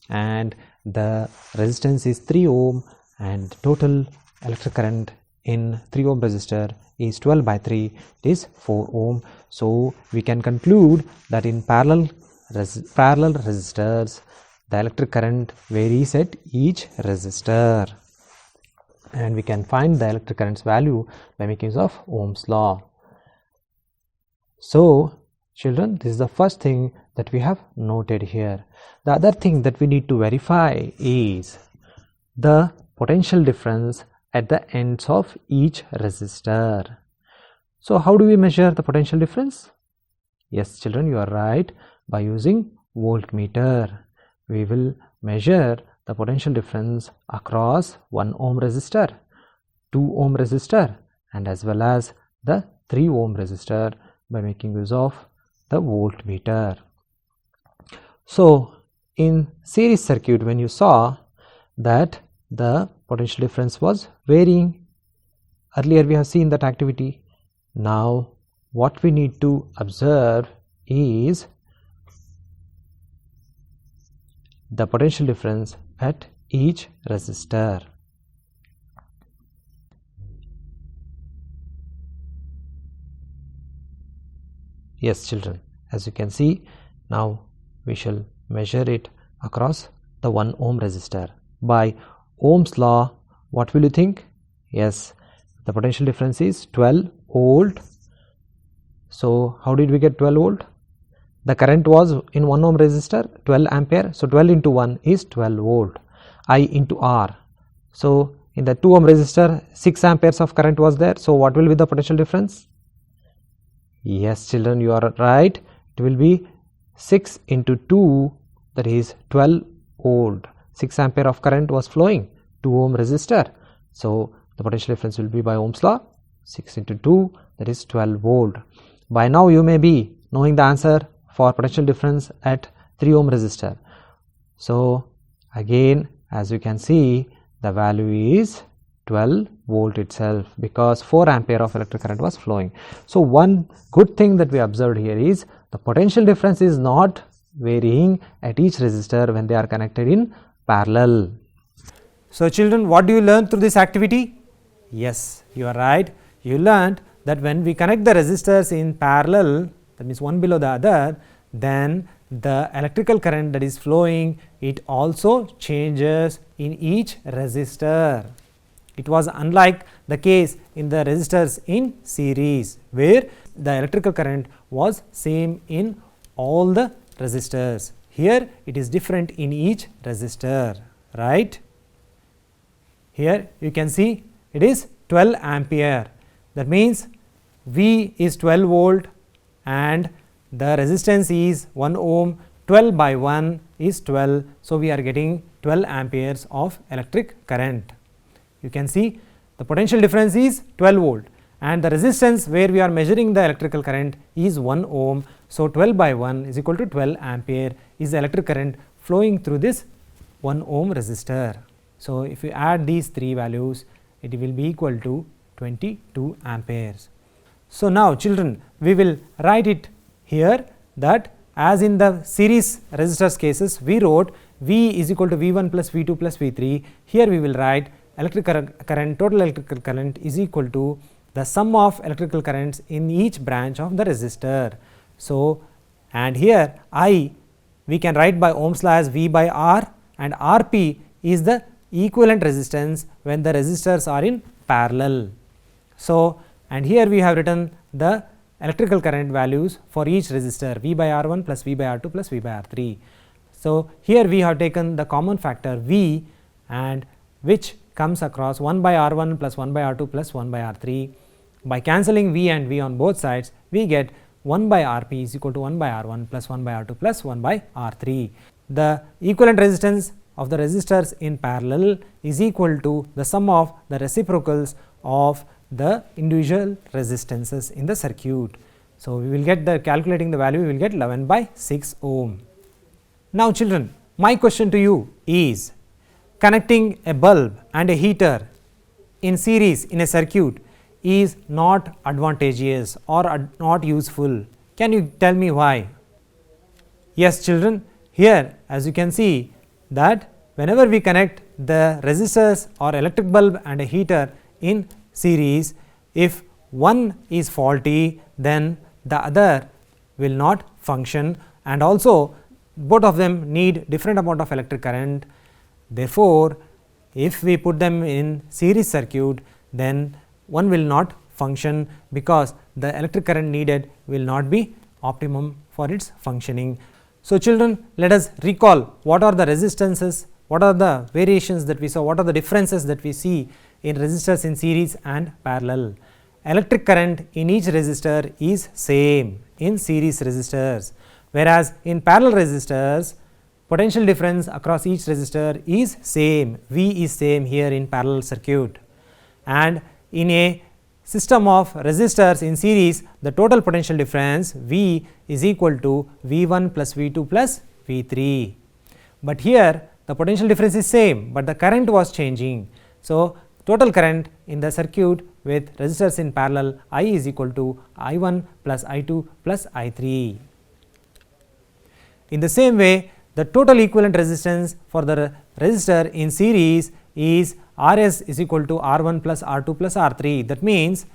and the resistance is 3 ohm, and total electric current in 3 ohm resistor is 12 by 3, it is 4 ohm. So we can conclude that in parallel resistors, the electric current varies at each resistor, and we can find the electric current's value by making use of Ohm's law. So children, this is the first thing that we have noted here. The other thing that we need to verify is the potential difference at the ends of each resistor. So how do we measure the potential difference? Yes children, you are right, by using voltmeter. We will measure the potential difference across 1 ohm resistor, 2 ohm resistor, and as well as the 3 ohm resistor by making use of the voltmeter. So in series circuit, when you saw that the potential difference was varying, earlier we have seen that activity. Now what we need to observe is the potential difference at each resistor. Yes children, as you can see, now we shall measure it across the 1 ohm resistor. By Ohm's law, what will you think? Yes, the potential difference is 12 volt. So how did we get 12 volt? The current was in 1 ohm resistor 12 ampere, so 12 into 1 is 12 volt. I into R. So in the 2 ohm resistor 6 amperes of current was there. So what will be the potential difference? Yes children, you are right. It will be 6 into 2, that is 12 volt. 6 ampere of current was flowing, 2 ohm resistor. So the potential difference will be by Ohm's law, 6 into 2, that is 12 volt. By now you may be knowing the answer for potential difference at 3 ohm resistor. So again, as you can see, the value is 12 volt itself, because 4 ampere of electric current was flowing. So one good thing that we observed here is the potential difference is not varying at each resistor when they are connected in parallel. So children, what do you learn through this activity? Yes, you are right. You learned that when we connect the resistors in parallel, that means one below the other, then the electrical current that is flowing, it also changes in each resistor. It was unlike the case in the resistors in series, where the electrical current was same in all the resistors. Here it is different in each resistor, right? Here you can see it is 12 ampere. That means V is 12 volt and the resistance is 1 ohm. 12 by 1 is 12. So we are getting 12 amperes of electric current. You can see the potential difference is 12 volt and the resistance where we are measuring the electrical current is 1 ohm. So 12 by 1 is equal to 12 ampere is the electric current flowing through this 1 ohm resistor. So if you add these three values, it will be equal to 22 amperes. So now children, we will write it here that as in the series resistors cases, we wrote V is equal to V1 plus V2 plus V3. Here we will write electrical current, total electrical current is equal to the sum of electrical currents in each branch of the resistor. So, and here I we can write by Ohm's law as V by R, and Rp is the equivalent resistance when the resistors are in parallel. So, and here we have written the electrical current values for each resistor V by R1 plus V by R2 plus V by R3. So, here we have taken the common factor V, and which comes across 1 by R1 plus 1 by R2 plus 1 by R3. By cancelling V and V on both sides, we get 1 by Rp is equal to 1 by R1 plus 1 by R2 plus 1 by R3. The equivalent resistance of the resistors in parallel is equal to the sum of the reciprocals of the individual resistances in the circuit. So, we will get the calculating the value, we will get 11 by 6 ohm. Now, children, my question to you is, connecting a bulb and a heater in series in a circuit is not advantageous or not useful. Can you tell me why? Yes, children, here as you can see that whenever we connect the resistors or electric bulb and a heater in series, if one is faulty, then the other will not function, and also both of them need different amount of electric current. Therefore, if we put them in series circuit, then one will not function because the electric current needed will not be optimum for its functioning. So, children, let us recall what are the resistances, what are the variations that we saw, what are the differences that we see in resistors in series and parallel. Electric current in each resistor is same in series resistors, whereas in parallel resistors potential difference across each resistor is same, V is same here in parallel circuit, and in a system of resistors in series, the total potential difference V is equal to V1 plus V2 plus V3. But here the potential difference is same, but the current was changing. So, total current in the circuit with resistors in parallel, I is equal to I1 plus I2 plus I3. In the same way, the total equivalent resistance for the resistor in series is Rs is equal to R1 plus R2 plus R3. That means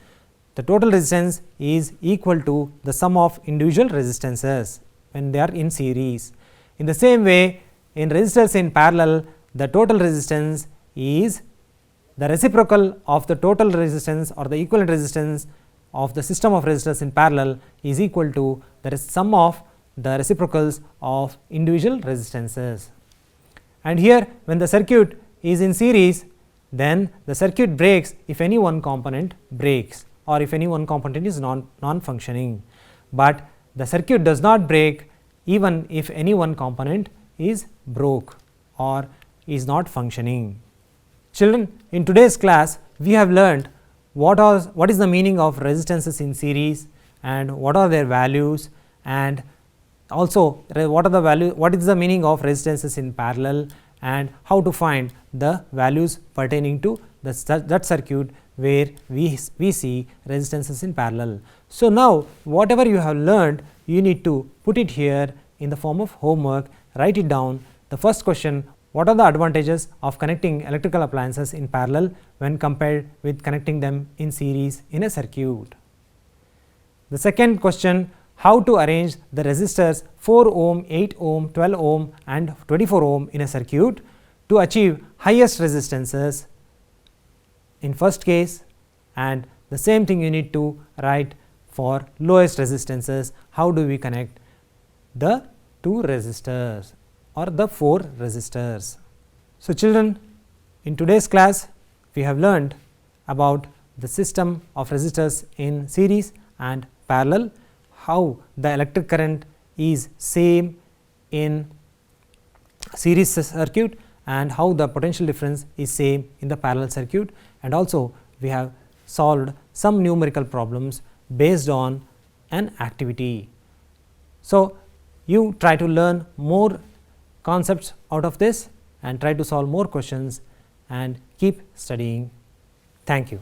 the total resistance is equal to the sum of individual resistances when they are in series. In the same way, in resistors in parallel, the total resistance is the reciprocal of the total resistance or the equivalent resistance of the system of resistors in parallel is equal to the sum of the reciprocals of individual resistances. And here when the circuit is in series, then the circuit breaks if any one component breaks or if any one component is non-functioning, but the circuit does not break even if any one component is broke or is not functioning. Children, in today's class we have learned what is the meaning of resistances in series and what are their values, and also what is the meaning of resistances in parallel, and how to find the values pertaining to that circuit where we see resistances in parallel. So, now whatever you have learned, you need to put it here in the form of homework. Write it down. The first question, what are the advantages of connecting electrical appliances in parallel when compared with connecting them in series in a circuit? The second question, how to arrange the resistors 4 ohm, 8 ohm, 12 ohm and 24 ohm in a circuit to achieve highest resistances in first case, and the same thing you need to write for lowest resistances. How do we connect the 2 resistors or the 4 resistors? So, children, in today's class we have learned about the system of resistors in series and parallel, how the electric current is same in series circuit and how the potential difference is same in the parallel circuit, and also we have solved some numerical problems based on an activity. So, you try to learn more concepts out of this and try to solve more questions and keep studying. Thank you.